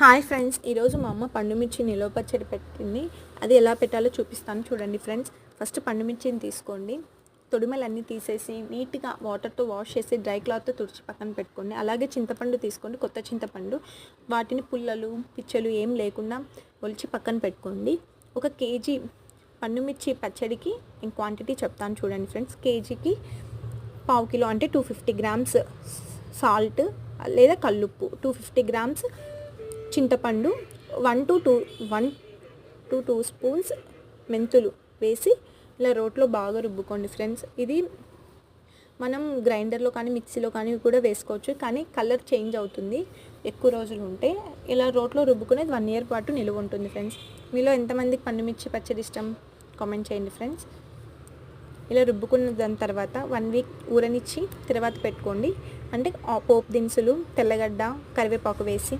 Hi friends, ఈరోజు మా అమ్మ పండు మిర్చి నిలువ పచ్చడి పెట్టింది. అది ఎలా పెట్టాలో చూపిస్తాను చూడండి ఫ్రెండ్స్. ఫస్ట్ పండు మిర్చిని తీసుకోండి. తొడిమలన్నీ తీసేసి నీట్గా వాటర్తో వాష్ చేసి డ్రై క్లాత్తో తుడిచి పక్కన పెట్టుకోండి. అలాగే చింతపండు తీసుకోండి, కొత్త చింతపండు. వాటిని పుల్లలు పిచ్చలు ఏం లేకుండా ఒలిచి పక్కన పెట్టుకోండి. 1 కేజీ పండు మిర్చి పచ్చడికి నేను క్వాంటిటీ చెప్తాను చూడండి ఫ్రెండ్స్. కేజీకి 1/2 కిలో అంటే 250 గ్రామ్స్ సాల్ట్ లేదా కల్లుప్పు, 250 గ్రామ్స్ చింతపండు, 1 to 2 స్పూన్స్ మెంతులు వేసి ఇలా రోట్లో బాగా రుబ్బుకోండి ఫ్రెండ్స్. ఇది మనం గ్రైండర్లో కానీ మిక్సీలో కానీ కూడా వేసుకోవచ్చు, కానీ కలర్ చేంజ్ అవుతుంది ఎక్కువ రోజులు ఉంటే. ఇలా రోట్లో రుబ్బుకునేది 1 ఇయర్ పాటు నిలువ ఉంటుంది ఫ్రెండ్స్. మీలో ఎంతమందికి పండు మిర్చి పచ్చడి ఇష్టం కామెంట్ చేయండి ఫ్రెండ్స్. ఇలా రుబ్బుకున్న దాని తర్వాత 1 వీక్ ఊరనిచ్చి తర్వాత పెట్టుకోండి. అంటే పోపు దినుసులు, తెల్లగడ్డ, కరివేపాకు వేసి